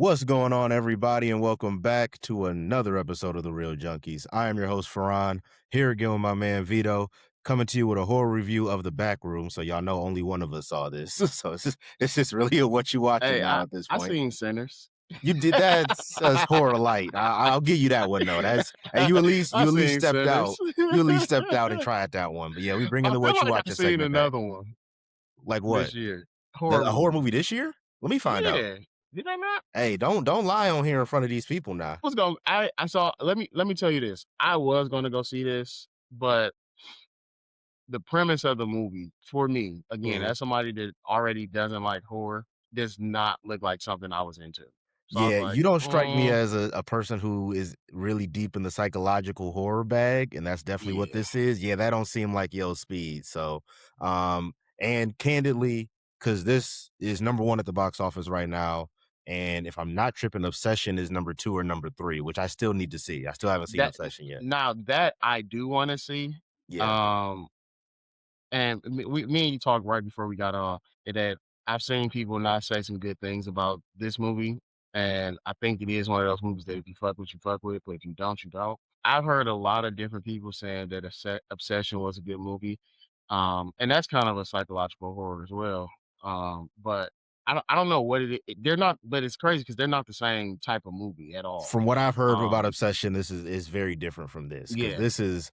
What's going on, everybody, and welcome back to another episode of The Real Junkies. I am your host, Farhan, here again with my man Vito, coming to you with a horror review of The Backrooms. So y'all know only one of us saw this. So it's just really a what you watching Hey, now at this I point. seen Sinners. You did that's horror light. I'll give you that one though. That's and you at least I you at least seen stepped Sinners. out. You at least stepped out and tried that one. But yeah, we bring in I the feel what you like I watching seen segment back. another one Like what? this year. Horror A horror movie. movie this year? Let me find out. Yeah. Did I not? Hey, don't lie on here in front of these people now. I saw let me tell you this. I was gonna go see this, but the premise of the movie, for me, again, Mhm. as somebody that already doesn't like horror, does not look like something I was into. So I was Yeah, like, you don't strike me as a person who is really deep in the psychological horror bag, and that's definitely what yeah. this is. Yeah, that don't seem like yo speed. So, and candidly, because this is number one at the box office right now, and if I'm not tripping, Obsession is number two or number three, which I still need to see. I still haven't seen That Obsession yet. now that I do want to see. Yeah, Um And me and you talked right before we got on that I've seen people not say some good things about this movie, and I think it is one of those movies that if you fuck with, you fuck with, but if you don't, you don't. I've heard a lot of different people saying that Obsession was a good movie, and that's kind of a psychological horror as well. But I don't know what they're not, but it's crazy because they're not the same type of movie at all. from what I've heard about Um, Obsession, this is very different from this because yeah, this is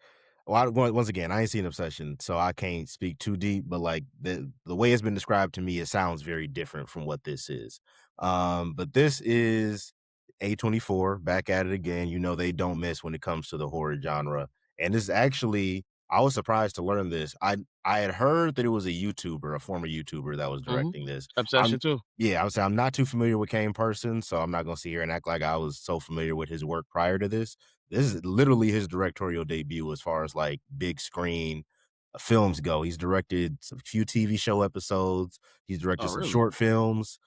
once again, I ain't seen Obsession, so I can't speak too deep. But like the way it's been described to me, it sounds very different from what this is. But this is A24 back at it again. You know they don't miss when it comes to the horror genre, and this is actually I was surprised to learn this. I had heard that it was a YouTuber, a former YouTuber that was hmm directing this. Obsession too. Yeah, I would say I'm not too familiar with Kane Person, so I'm not gonna sit here and act like I was so familiar with his work prior to this. This is literally his directorial debut as far as like big screen films go. He's directed a few TV show episodes. He's Oh, directed some really? short films,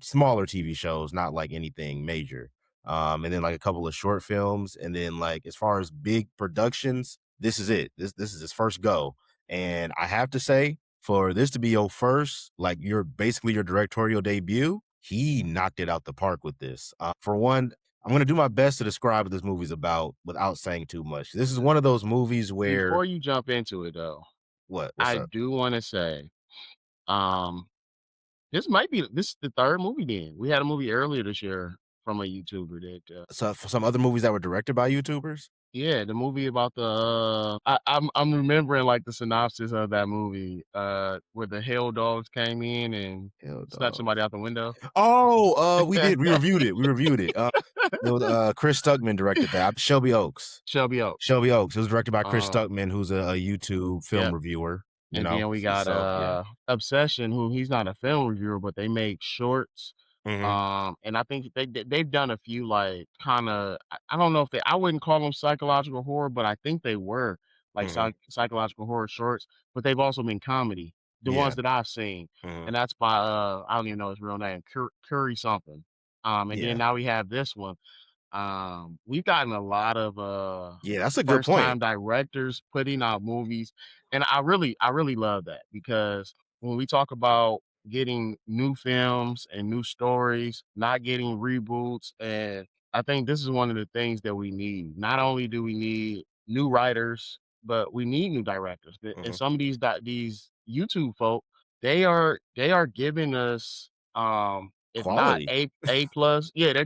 smaller TV shows, not like anything major. And then like a couple of short films, and then like as far as big productions, this is it. This is his first go, and I have to say for this to be your first, like your basically your directorial debut, he knocked it out the park with this. For one, I'm gonna do my best to describe what this movie's about without saying too much. This is one of those movies where Before you jump into it though, what? What's I up? do wanna say, um, this is the 3rd movie then. We had a movie earlier this year from a YouTuber that, So for some other movies that were directed by YouTubers, yeah, the movie about I'm remembering, like, the synopsis of that movie, where the hell dogs came in and hell snatched dogs. somebody out the window. Oh, we did. We reviewed it. We reviewed it. It was, Chris Stuckman directed that. Shelby Oaks. Shelby Oaks. Shelby Oaks. It was directed by Chris Um, Stuckman, who's a YouTube film yep, reviewer. You and know, then we got, so yeah. Obsession, who he's not a film reviewer, but they make shorts. Hmm. And I think they've done a few like kinda I don't know if I wouldn't call them psychological horror, but I think they were like Hmm. psychological horror shorts, but they've also been comedy, the ones Yeah. that I've seen. Hmm. And that's by I don't even know his real name, Curry something. And then Yeah. now we have this one. We've gotten a lot of Yeah, that's a good first point. time directors putting out movies, and I really love that because when we talk about getting new films and new stories, not getting reboots, and I think this is one of the things that we need. Not only do we need new writers, but we need new directors. And Mhm. some of these YouTube folk, they are giving us if not Quality. A plus, yeah,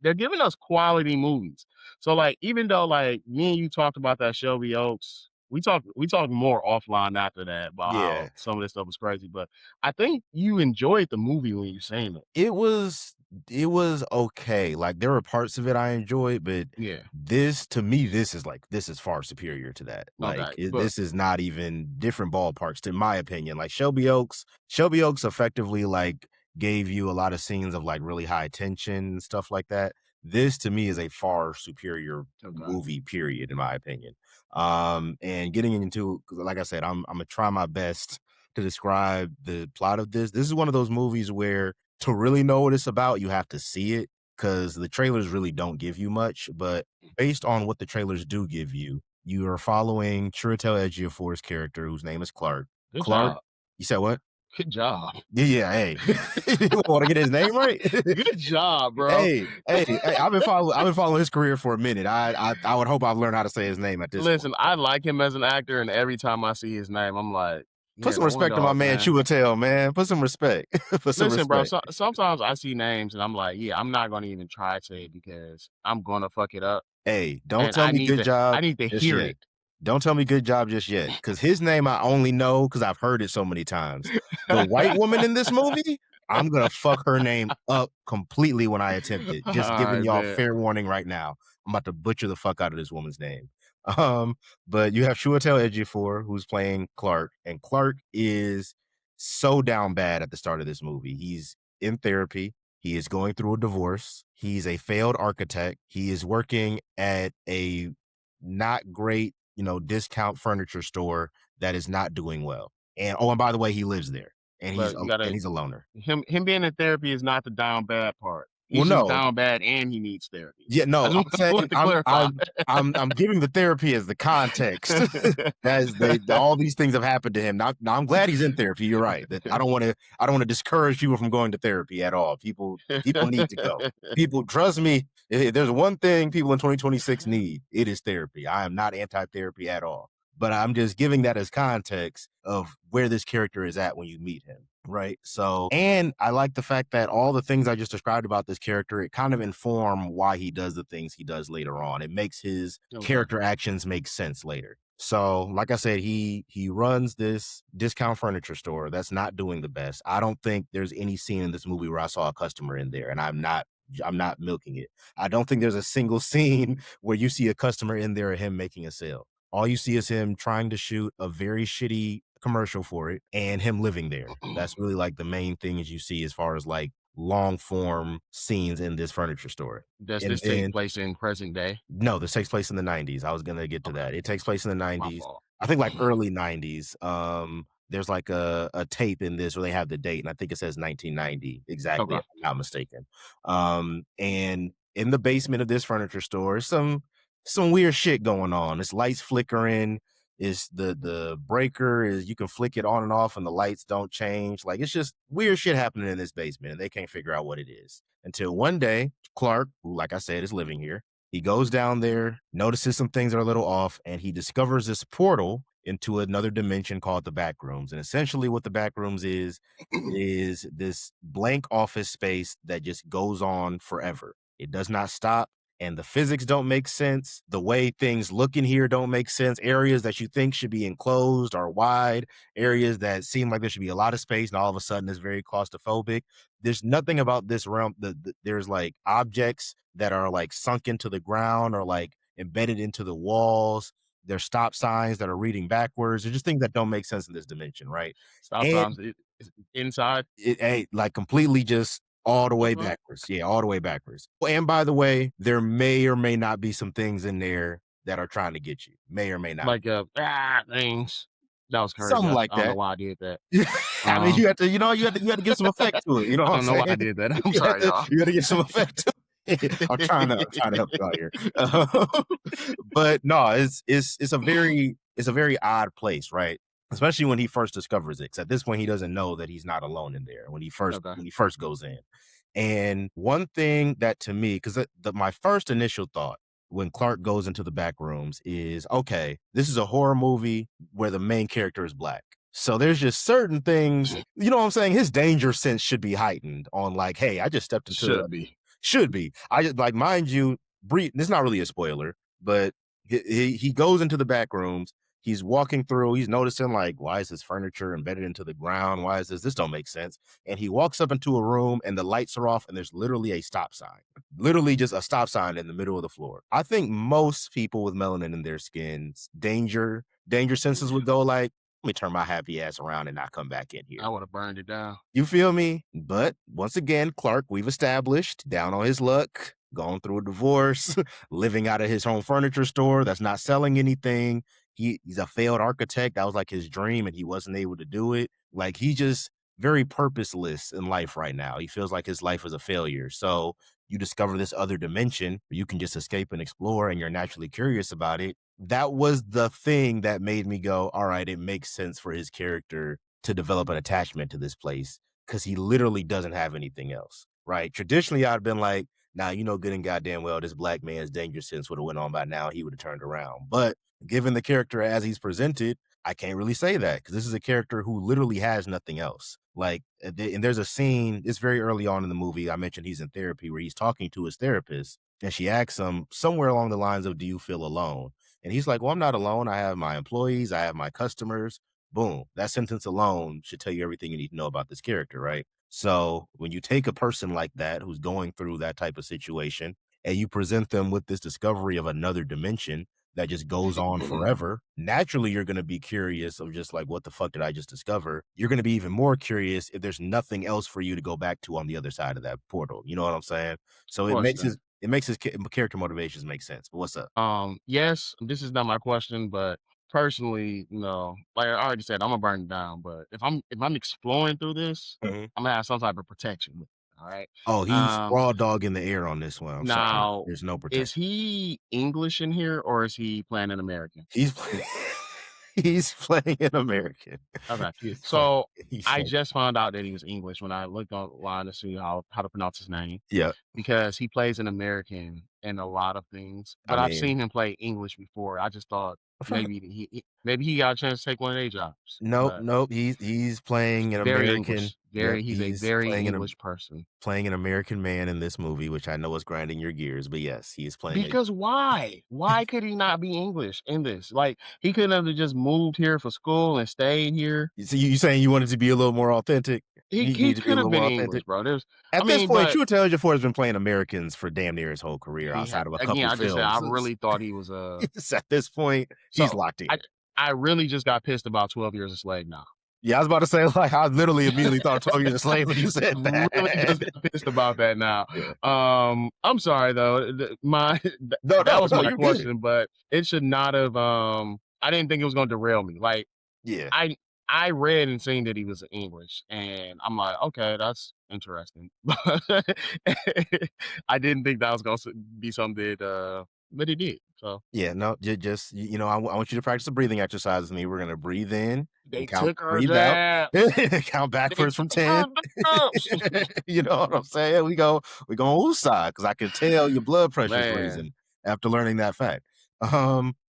they're giving us quality movies. So like even though like me and you talked about that Shelby Oaks, we talked more offline after that about how Yeah. some of this stuff was crazy. But I think you enjoyed the movie when you seen it. It was it was okay. Like, there were parts of it I enjoyed, but Yeah. this to me, this is far superior to that. Like, Okay. But this is not even different ballparks, to my opinion. Like, Shelby Oaks effectively, like, gave you a lot of scenes of, like, really high tension and stuff like that. This, to me, is a far superior okay. movie, period, in my opinion. And getting into 'cause like I said, Imma try my best to describe the plot of this. This is one of those movies where to really know what it's about, you have to see it because the trailers really don't give you much. But based on what the trailers do give you, you are following Chiwetel Ejiofor's character, whose name is Clark. Good Clark, job. you said what? Good job. Yeah, yeah, hey. You wanna get his name right? Good job, bro. Hey, I've been following his career for a minute. I would hope I've learned how to say his name at this point. Listen, I like him as an actor, and every time I see his name, I'm like, Put "Yeah, some the one respect on my dog, man man." Chiwetel, man. Put some respect. Put some Listen, bro, respect. sometimes I see names and I'm like, "Yeah, I'm not gonna even try to say it because I'm gonna fuck it up, Hey, don't and tell me good I job need to just hear yet. it." Don't tell me good job just yet, because his name I only know because 'cause I've heard it so many times. The white woman in this movie, I'm gonna fuck her name up completely when I attempt it. Just giving Alright, y'all man. fair warning right now. I'm about to butcher the fuck out of this woman's name. Um, but you have Chiwetel Ejiofor, who's playing Clark, and Clark is so down bad at the start of this movie. He's in therapy. He is going through a divorce. He's a failed architect. He is working at a not great, discount furniture store that is not doing well. And oh, and by the way, he lives there and Look, you gotta he's a loner. him being in therapy is not the down bad part. Well, He's just no, down bad and he needs therapy. yeah, I no, just I'm saying want to clarify. I'm giving the therapy as the context. As all these things have happened to him. Now I'm glad he's in therapy. You're right. That I don't want to discourage people from going to therapy at all. People need to go. People, trust me, if there's one thing people in 2026 need, it is therapy. I am not anti-therapy at all. But I'm just giving that as context of where this character is at when you meet him. Right. So, and I like the fact that all the things I just described about this character, it kind of inform why he does the things he does later on. It makes his Okay. character actions make sense later. So, like I said, he runs this discount furniture store that's not doing the best. I don't think there's any scene in this movie where I saw a customer in there, and I'm not milking it. I don't think there's a single scene where you see a customer in there or him making a sale. All you see is him trying to shoot a very shitty commercial for it and him living there. That's really like the main things you see as far as like long form scenes in this furniture store. Does And this take then place in present day? no, this takes place in the 90s. I was gonna get to Okay, that. It takes place in the my 90s. fault. I think like early 90s. There's like a tape in this where they have the date, and I think it says 1990 exactly, Okay. if I'm not mistaken. And in the basement of this furniture store, some weird shit going on. It's lights flickering. Is the breaker is you can flick it on and off and the lights don't change. Like it's just weird shit happening in this basement, and they can't figure out what it is. Until one day, Clark, who like I said is living here, he goes down there, notices some things are a little off, and he discovers this portal into another dimension called the Backrooms. And essentially, what the Backrooms is this blank office space that just goes on forever. It does not stop. And the physics don't make sense. The way things look in here don't make sense. Areas that you think should be enclosed are wide. Areas that seem like there should be a lot of space, and all of a sudden it's very claustrophobic. There's nothing about this realm. There's like objects that are like sunk into the ground or like embedded into the walls. There's stop signs that are reading backwards. There's just things that don't make sense in this dimension, right? Stop And signs is inside. it ain't like completely just all the The way fuck? backwards. Yeah, all the way backwards. And by the way, there may or may not be some things in there that are trying to get you. May or may not. Like, things. That was crazy. Something like I don't know that. why I did that. I mean, Um, you had to give some effect to it. You know I what I'm don't know why I saying? did that. I'm sorry, y'all. You had to give some effect to it. I'm trying to help you out here. But no, it's a very odd place, right? Especially when he first discovers it. 'Cause at this point, he doesn't know that he's not alone in there Okay. when he first goes in. And one thing that to me, because my first initial thought when Clark goes into the back rooms is, okay, this is a horror movie where the main character is black. So there's just certain things, you know what I'm saying? His danger sense should be heightened on like, hey, I just stepped into Should be. should be. I just like, mind you, this is not really a spoiler, but he goes into the back rooms. He's walking through. He's noticing like, why is this furniture embedded into the ground? Why is this? This don't make sense. And he walks up into a room, and the lights are off, and there's literally a stop sign, literally just a stop sign in the middle of the floor. I think most people with melanin in their skins, danger senses would go like, let me turn my happy ass around and not come back in I here. would have burned it down. You feel me? But once again, Clark, we've established, down on his luck, going through a divorce, living out of his home furniture store that's not selling anything. He's a failed architect. That was like his dream, and he wasn't able to do it. Like he just very purposeless in life right now. He feels like his life is a failure. So you discover this other dimension where you can just escape and explore, and you're naturally curious about it. That was the thing that made me go, all right, it makes sense for his character to develop an attachment to this place because he literally doesn't have anything else, right? Traditionally, I'd been like, nah, you know good and goddamn well this black man's danger sense would have went on by now. He would have turned around. But given the character as he's presented, I can't really say that because this is a character who literally has nothing else. Like, and there's a scene, it's very early on in the movie. I mentioned he's in therapy where he's talking to his therapist and she asks him somewhere along the lines of, do you feel alone? And he's like, well, I'm not alone. I have my employees, I have my customers. Boom. That sentence alone should tell you everything you need to know about this character, right? So when you take a person like that who's going through that type of situation and you present them with this discovery of another dimension that just goes on forever, naturally you're going to be curious of just like, what the fuck did I just discover? You're going to be even more curious if there's nothing else for you to go back to on the other side of that portal. You know what I'm saying? So it makes Question. his character motivations make sense. But what's up? Yes, this is not my question, but personally, no. Like I already said, I'm gonna burn it down. But if I'm exploring through this, Mhm. I'm gonna have some type of protection with it. All right. Oh, he's Um, raw dog in the air on this one. I'm sorry. Now, There's no is protection. he English in here or is he playing an American? He's playing he's playing an American. Okay. He's playing So he's I playing just found out that he was English when I looked online to see how to pronounce his name yeah, because he plays an American in a lot of things. I But I've mean, seen him play English before. I just thought Farhan maybe he got a chance to take one of their jobs. nope, But nope, he's playing an very American. English. Yep, He's a he's very English person. playing an American man in this movie, which I know is grinding your gears, but yes, he is playing a Because why? Why could he not be English in this? Like he couldn't have just moved here for school and stayed here. so you saying you wanted to be a little more authentic? You He need to be a could have little more been authentic? English, bro. At this point, But True Intelligence 4 has been playing Americans for damn near his whole career he had outside of a again. couple I just said I films. really thought he was It's at this point, he's So locked in. I I really just got pissed about 12 Years a Slave now. Yeah, I was about to say, like, I literally immediately thought 12 Years a Slave when you said Really that. just got pissed about that now. Yeah. I'm sorry though. No, That no, was no, my you're good. question, but it should not have. I didn't think it was going to derail me. Like Yeah. I I read and seen that he was English, and I'm like, okay, that's interesting. But I didn't think that was going to be something that, but it did. So Yeah, no, just I want you to practice a breathing exercise with me. We're gonna breathe in they and count, took her breathe out, jabs. count They backwards from took her 10. jabs. You know what I'm saying? We go woosah because I can tell your blood pressure's Man, raising after learning that fact.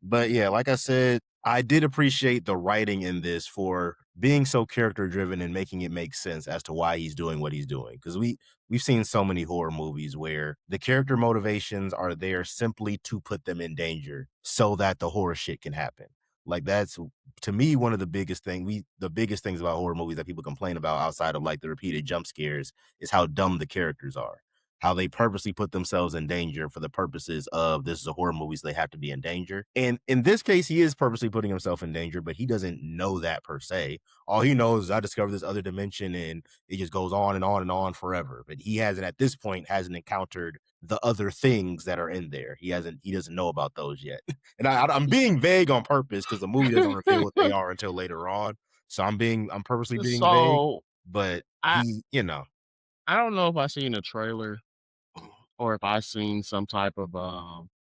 But yeah, like I said, I did appreciate the writing in this for being so character driven and making it make sense as to why he's doing what he's doing. Because we've seen so many horror movies where the character motivations are there simply to put them in danger so that the horror shit can happen. Like that's to me one of the biggest things about horror movies that people complain about outside of like the repeated jump scares is how dumb the characters are. How they purposely put themselves in danger for the purposes of this is a horror movie, so they have to be in danger. And in this case, he is purposely putting himself in danger, but he doesn't know that per se. All he knows is I discovered this other dimension and it just goes on and on and on forever. But he hasn't at this point hasn't encountered the other things that are in there. He doesn't know about those yet. And I'm being vague on purpose because the movie doesn't reveal what they are until later on. So I'm purposely being vague, so but I I don't know if I seen a trailer or if I seen some type of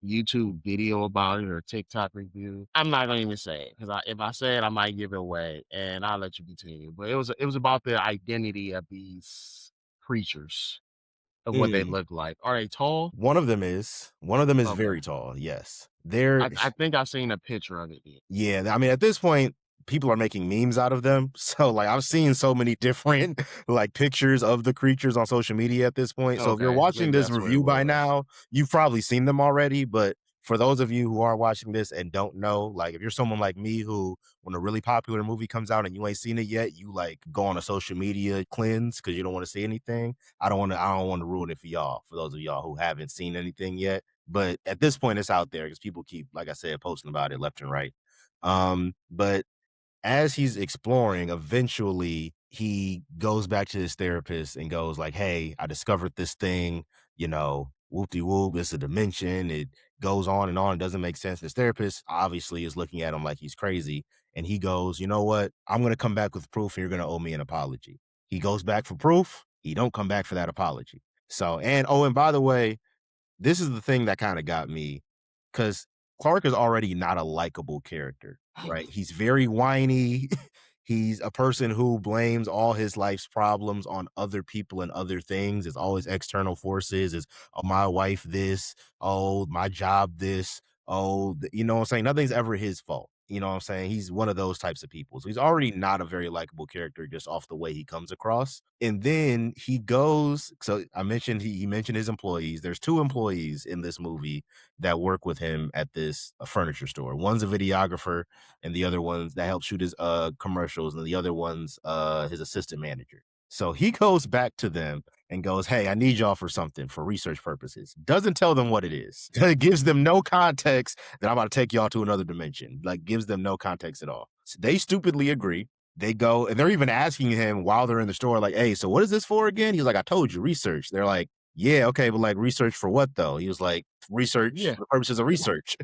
YouTube video about it or TikTok review. I'm not gonna even say it because if I say it, I might give it away, and I'll let you continue. But it was about the identity of these creatures of what they mm, look like. Are they tall? one of them is Okay, very tall. Yes, they're I think I seen a picture of it. Then. yeah, I mean, at this point, people are making memes out of them. So, like, I've seen so many different like pictures of the creatures on social media at this point. So, if you're Okay, watching maybe this that's what it review by was. now, you've probably seen them already. But for those of you who are watching this and don't know, like, if you're someone like me who, when a really popular movie comes out and you ain't seen it yet, you like go on a social media cleanse because you don't want to see anything. I don't want to ruin it for y'all. For those of y'all who haven't seen anything yet, but at this point, it's out there because people keep, like I said, posting about it left and right. But as he's exploring, eventually he goes back to his therapist and goes like, "Hey, I discovered this thing, whoop de whoop, it's a dimension. It goes on and on. It doesn't make sense." His therapist obviously is looking at him like he's crazy. And he goes, "You know what? I'm going to come back with proof and you're going to owe me an apology." He goes back for proof. He don't come back for that apology. So, and by the way, this is the thing that kinda got me, because Clark is already not a likable character, right? He's very whiny. He's a person who blames all his life's problems on other people and other things. It's always external forces. It's, oh, my wife this, oh, my job this, oh, you know what I'm saying? Nothing's ever his fault. You know what I'm saying? He's one of those types of people. So he's already not a very likable character just off the way he comes across. And then he goes, so I mentioned he mentioned his employees. There's two employees in this movie that work with him at this furniture store. One's a videographer and the other ones that help shoot his commercials, and the other one's his assistant manager. So he goes back to them and goes, "Hey, I need y'all for something for research purposes." Doesn't tell them what it is. It gives them no context that I'm about to take y'all to another dimension. Like, gives them no context at all. So they stupidly agree. They go and they're even asking him while they're in the store, like, "Hey, so what is this for again?" He's like, "I told you, research." They're like, "Yeah, okay, but like research for what though?" He was like, "Research Yeah, for the purposes of research."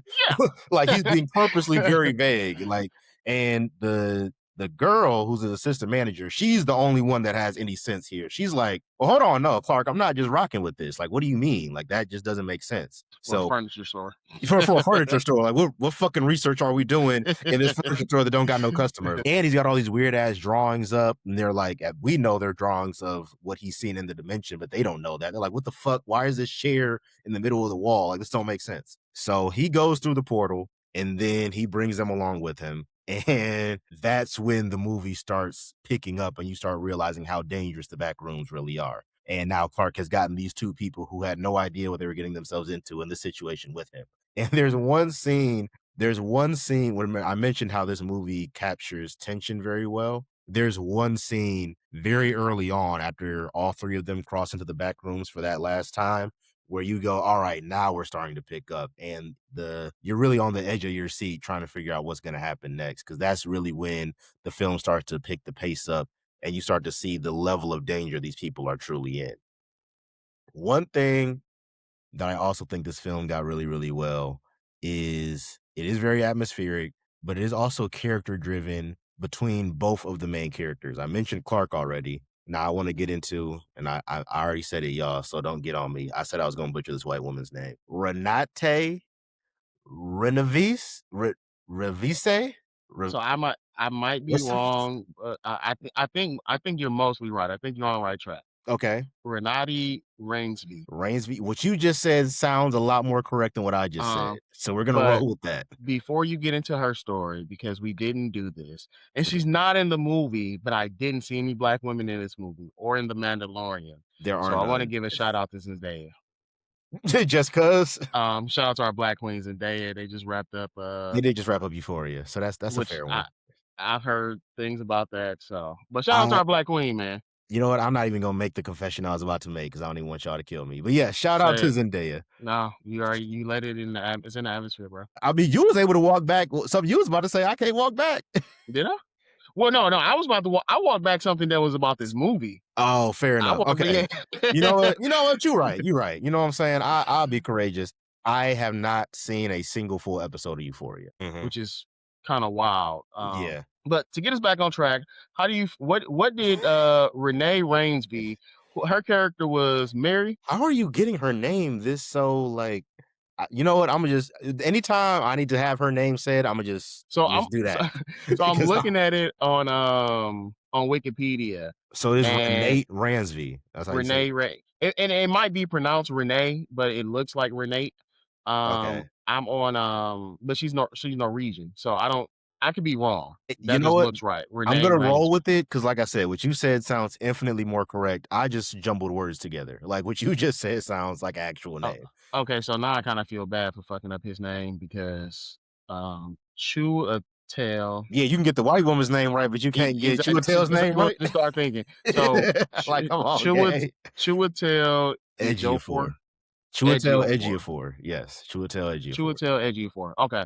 Like he's yeah. being purposely very vague. Like, and the girl who's an assistant manager, she's the only one that has any sense here. She's like, "Well, hold on, no, Clark, I'm not just rocking with this. Like, what do you mean? Like, that just doesn't make sense." For a So furniture store. for a furniture store, like what fucking research are we doing in this furniture store that don't got no customers? And he's got all these weird ass drawings up, and they're like, we know they're drawings of what he's seen in the dimension, but they don't know that. They're like, what the fuck? Why is this chair in the middle of the wall? Like, this don't make sense. So he goes through the portal, and then he brings them along with him. And that's when the movie starts picking up, and you start realizing how dangerous the back rooms really are. And now Clark has gotten these two people who had no idea what they were getting themselves into in this situation with him. And there's one scene when I mentioned how this movie captures tension very well. There's one scene very early on after all three of them cross into the back rooms for that last time where you go, all right, now we're starting to pick up. And you're really on the edge of your seat trying to figure out what's going to happen next. Cause that's really when the film starts to pick the pace up and you start to see the level of danger these people are truly in. One thing that I also think this film got really, really well is it is very atmospheric, but it is also character driven between both of the main characters. I mentioned Clark already. Now I want to get into, and I already said it, y'all, so don't get on me. I said I was going to butcher this white woman's name. Renate Renavis? Revise? Re- So I might be What's her? wrong, but I think you're mostly right. I think you're on the right track. Okay. Renati Rainsby. Rainsby. What you just said sounds a lot more correct than what I just said. Um, So we're going to but roll with that. before you get into her story, because we didn't do this, and she's not in the movie, but I didn't see any black women in this movie or in The Mandalorian. There So are I want to none. give a shout out to Zendaya. Just cause. Shout out to our black queens Zendaya. They just wrapped up They did just wrap up Euphoria, so that's a which fair one. I've heard things about that. So, but shout out to I our black queen, man. You know what? I'm not even gonna make the confession I was about to make because I don't even want y'all to kill me. But yeah, shout out Say to it. Zendaya. No, you let it in it's in the atmosphere, bro. I mean, you was able to walk back. Something you was about to say, I can't walk back. Did I? Well, no, I was about to I walked back something that was about this movie. Oh, fair I enough. walked Okay. yeah. You know what? You know what? You're right. You're right. You know what I'm saying? I'll be courageous. I have not seen a single full episode of Euphoria. Which is kind of wild. Yeah. But to get us back on track, how do you what did Renee Rainsby, her character was Mary? How are you getting her name this so like you know what? I'm gonna just anytime I need to have her name said, I'm gonna So I'm just do so, that. so I'm Because looking at it on Wikipedia so it's and Renate Ransby. That's how you say it. Renee Ray. And it might be pronounced Renee, but it looks like Renate. Okay. I'm on but she's Norwegian. So I could be wrong. You That know just what? looks right. I'm Renee gonna roll Rainsby. with it because, like I said, what you said sounds infinitely more correct. I just jumbled words together. Like what you just said sounds like actual Oh, name. okay, so now I kind of feel bad for fucking up his name because Chew a Tail. Yeah, you can get the white woman's name right, but you can't get Exactly. Chiwetel's name Look, right. just start thinking. So Like, come on, gang. Chiwetel Ejiofor, Edgiafor. Chiwetel Ejiofor, Ejiofor. Yes, Chiwetel Ejiofor. Chiwetel Ejiofor. Okay.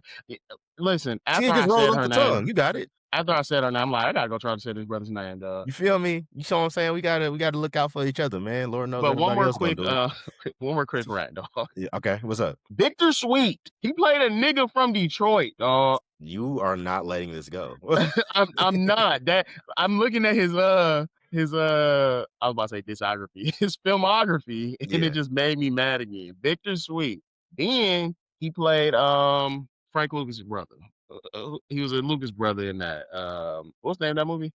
Listen, See, after it I just rolled said off her the name, tongue. You got it. I'm like, I gotta go try to say this brother's name, dog. You feel me? You see what I'm saying? We gotta look out for each other, man. Lord knows But ain't nobody else gonna do it. one more quick rant, dog. Yeah, okay, what's up? Victor Sweet. He played a nigga from Detroit, dog. You are not letting this go. I'm not that I'm looking at his I was about to say discography, his filmography, and it Yeah. just made me mad again. Victor Sweet. Then he played Frank Lucas's brother. he was a Lucas brother in that. What's the name of that movie?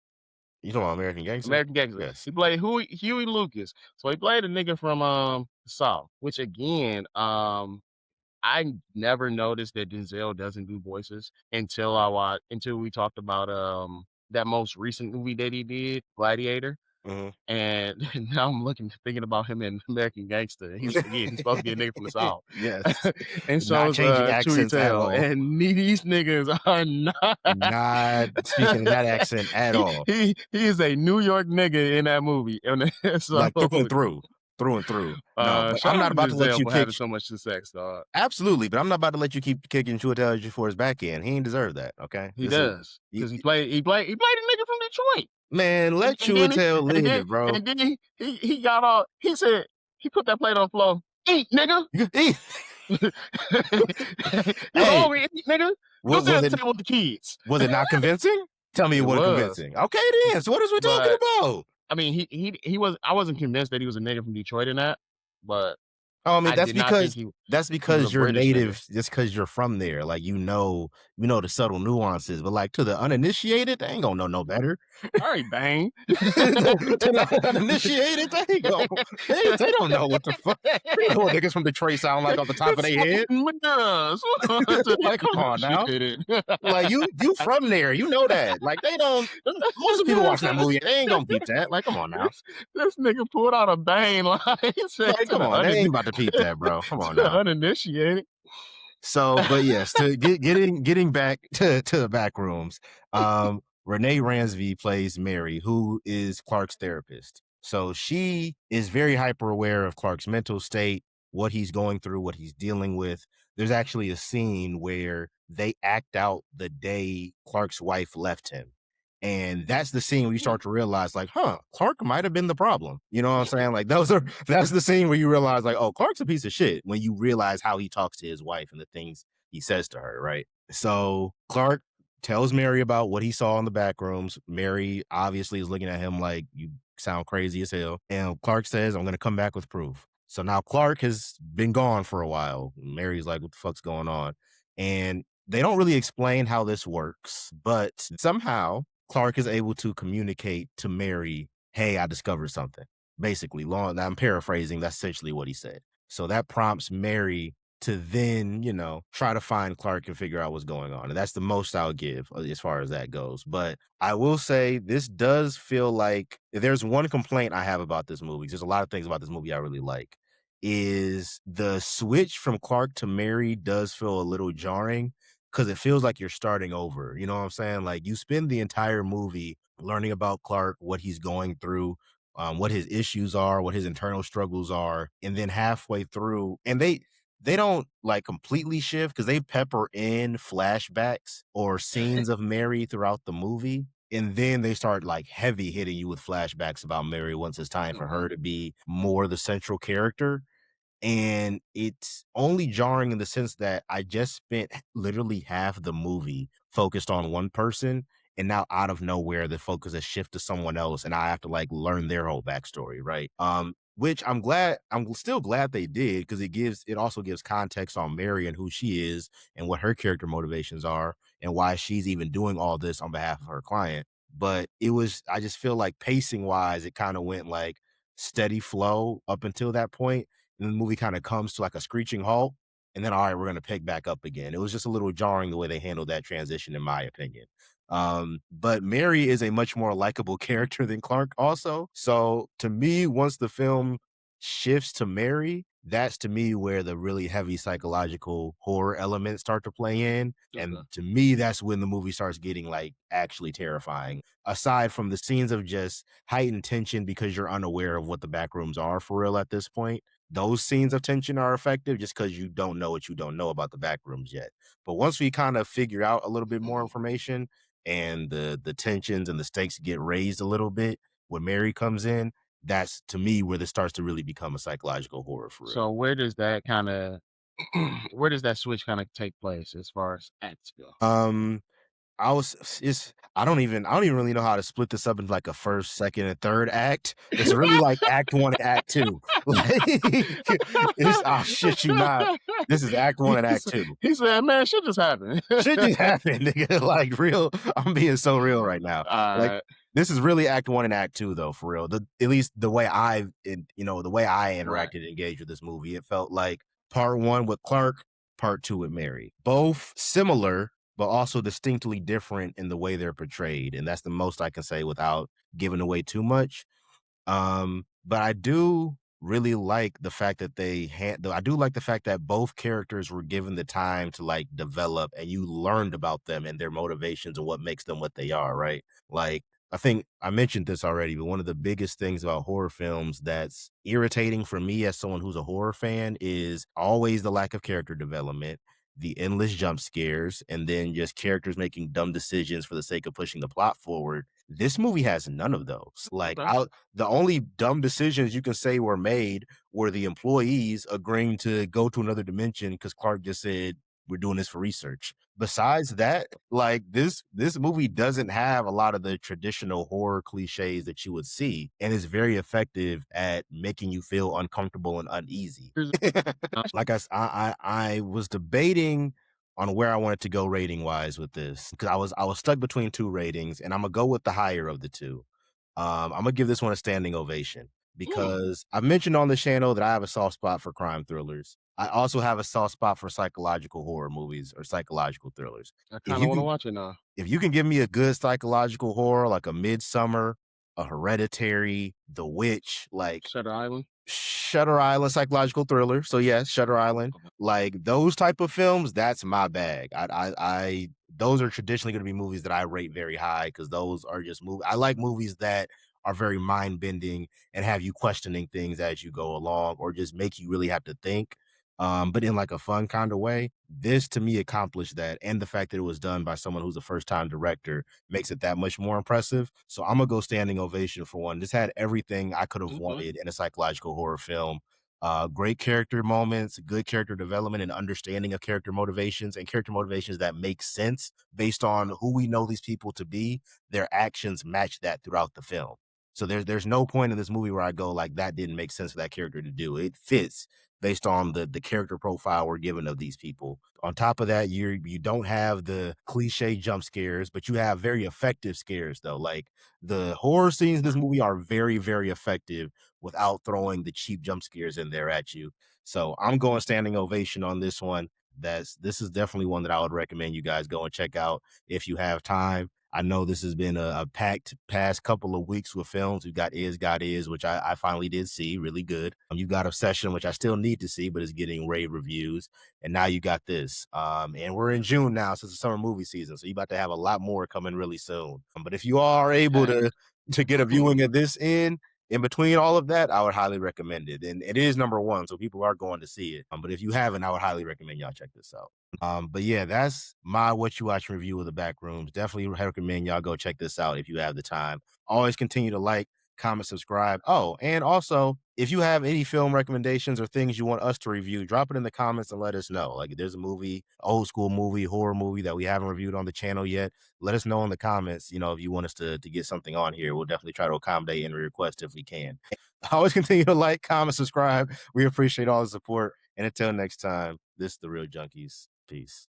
You talking about American Gangster? American Gangster. Yes. He played Huey Lucas. So he played a nigga from the South, which again, I never noticed that Denzel doesn't do voices until we talked about that most recent movie that he did, Gladiator. Mhm. And now I'm thinking about him in American Gangster. He's supposed to be a nigga from the South. Yes. And so Not is changing Chewy accents at Tail. all. And these niggas are not Not speaking in that accent at all. he is a New York nigga in that movie. And so Like through and through. Through and through. No, but shout I'm out not to about to let Denzel you for kick having so much success, dog. absolutely, but I'm not about to let you keep kicking Chiwetel for his back end. He ain't deserve that, okay? He This is does. y Because he played a nigga from Detroit. man, let And then he Chiwetel and live, bro. then he got all he said he put that plate on the floor. Eat, nigga. He You hey, hungry, eat, nigga? Go wa sit was at it the table with the kids. was it not convincing? Tell me it It wasn't was. convincing. Okay then, so what is we talking But about? I mean he was I wasn't convinced that he was a nigga from Detroit in that, but Oh, I mean, I did not think that's he was a because you're British nigga. native, just because you're from there, like, you know the subtle nuances, but, like, to the uninitiated, they ain't gonna know no better. All right, bang. To the uninitiated, they ain't gon they don't know what the fuck they know what niggas from Detroit sound like off the top of their head. Smoking mirrors. To Like, come the on now. uninitiated. Like, you from there, you know that. Like, they don't most of the people watching that movie, they ain't gonna peep that. Like, come on now. This nigga pulled out a bang line. He said Like, come on, they ain't about to peep that, bro. Come to on the now. uninitiated. So, but yes, to getting back to the back rooms, Renee Ransby plays Mary, who is Clark's therapist. So she is very hyper aware of Clark's mental state, what he's going through, what he's dealing with. There's actually a scene where they act out the day Clark's wife left him. And that's the scene where you start to realize, like, huh, Clark might have been the problem. You know what I'm saying? Like, that's the scene where you realize, like, oh, Clark's a piece of shit when you realize how he talks to his wife and the things he says to her, right? So Clark tells Mary about what he saw in the back rooms. Mary obviously is looking at him like, you sound crazy as hell. And Clark says, I'm going to come back with proof. So now Clark has been gone for a while. Mary's like, what the fuck's going on? And they don't really explain how this works, but somehow Clark is able to communicate to Mary, hey, I discovered something. Basically, I'm paraphrasing, that's essentially what he said. So that prompts Mary to then, try to find Clark and figure out what's going on. And that's the most I'll give as far as that goes. But I will say this does feel like if there's one complaint I have about this movie, there's a lot of things about this movie I really like, is the switch from Clark to Mary does feel a little jarring because it feels like you're starting over. You know what I'm saying? Like you spend the entire movie learning about Clark, what he's going through, what his issues are, what his internal struggles are, and then halfway through, and they don't like completely shift because they pepper in flashbacks or scenes of Mary throughout the movie. And then they start like heavy hitting you with flashbacks about Mary once it's time for her to be more the central character. And it's only jarring in the sense that I just spent literally half the movie focused on one person, and now out of nowhere the focus has shifted to someone else and I have to like learn their whole backstory, right? Which I'm still glad they did because it also gives context on Mary and who she is and what her character motivations are and why she's even doing all this on behalf of her client. But I just feel like pacing wise, it kind of went like steady flow up until that point, and the movie kind of comes to like a screeching halt, and then all right, we're gonna pick back up again. It was just a little jarring the way they handled that transition, in my opinion. But Mary is a much more likable character than Clark, also. So to me, once the film shifts to Mary, that's to me where the really heavy psychological horror elements start to play in. And Okay. to me, that's when the movie starts getting like actually terrifying. Aside from the scenes of just heightened tension because you're unaware of what the back rooms are for real at this point, those scenes of tension are effective just because you don't know what you don't know about the back rooms yet. But once we kind of figure out a little bit more information and the tensions and the stakes get raised a little bit when Mary comes in, that's to me where this starts to really become a psychological horror for real. So where does that kind of where does that switch kind of take place as far as acts go? Um, I was it's I don't even really know how to split this up into like a first, second, and third act. It's really like act one and act two. Like it's I shit you not. This is act one He and act said, two. he said, "Man, shit just happened." Shit just happened, nigga. Like real, I'm being so real right now. Like Alright, this is really act one and act two, though, for real. At least the way the way I right. interacted and engaged with this movie, it felt like part one with Clark, part two with Mary. Both similar, but also distinctly different in the way they're portrayed, and that's the most I can say without giving away too much. But I do really like the fact that I do like the fact that both characters were given the time to like develop and you learned about them and their motivations and what makes them what they are, right? Like I think I mentioned this already, but one of the biggest things about horror films that's irritating for me as someone who's a horror fan is always the lack of character development, the endless jump scares, and then just characters making dumb decisions for the sake of pushing the plot forward. This movie has none of those. Okay. The only dumb decisions you can say were made were the employees agreeing to go to another dimension because Clark just said, "We're doing this for research." Besides that, like this movie doesn't have a lot of the traditional horror cliches that you would see, and is very effective at making you feel uncomfortable and uneasy. Here's Like I was debating on where I wanted to go rating wise with this because I was stuck between two ratings, and I'm gonna go with the higher of the two. I'm gonna give this one a standing ovation mm, because I've mentioned on the channel that I have a soft spot for crime thrillers. I also have a soft spot for psychological horror movies or psychological thrillers. I If kinda you wanna can watch it now. if you can give me a good psychological horror like a Midsummer, a Hereditary, The Witch, like Shutter Island? Shutter Island psychological thriller. So yes, Shutter Island. Okay. Like those type of films, that's my bag. I those are traditionally going to be movies that I rate very high because those are just movies. I like movies that are very mind bending and have you questioning things as you go along, or just make you really have to think. But in like a fun kind of way. This to me accomplished that, and the fact that it was done by someone who's a first time director makes it that much more impressive. So I'm gonna go standing ovation for one. This had everything I could have Okay. wanted in a psychological horror film. Great character moments, good character development, and understanding of character motivations that make sense based on who we know these people to be. Their actions match that throughout the film. So there's no point in this movie where I go like that didn't make sense for that character to do. It fits based on the character profile we're given of these people. On top of that, you don't have the cliche jump scares, but you have very effective scares though. Like the horror scenes in this movie are very, very effective without throwing the cheap jump scares in there at you. So I'm going standing ovation on this one. This is definitely one that I would recommend you guys go and check out if you have time. I know this has been a packed past couple of weeks with films. You got Is God Is, which I finally did see, really good. You got Obsession, which I still need to see, but is getting rave reviews. And now you got this. And we're in June now, so it's the summer movie season. So you're about to have a lot more coming really soon. But if you are able Hey. to get a viewing of this in between all of that, I would highly recommend it. And it is number one, so people are going to see it. But if you haven't, I would highly recommend y'all check this out. But yeah, that's my what you watch review of the Backrooms. Definitely recommend y'all go check this out if you have the time. Always continue to like, comment, subscribe. Oh, and also if you have any film recommendations or things you want us to review, drop it in the comments and let us know. Like if there's a movie, old school movie, horror movie that we haven't reviewed on the channel yet, let us know in the comments. If you want us to get something on here, we'll definitely try to accommodate any request if we can. Always continue to like, comment, subscribe. We appreciate all the support. And until next time, this is the Real Junkies. Peace.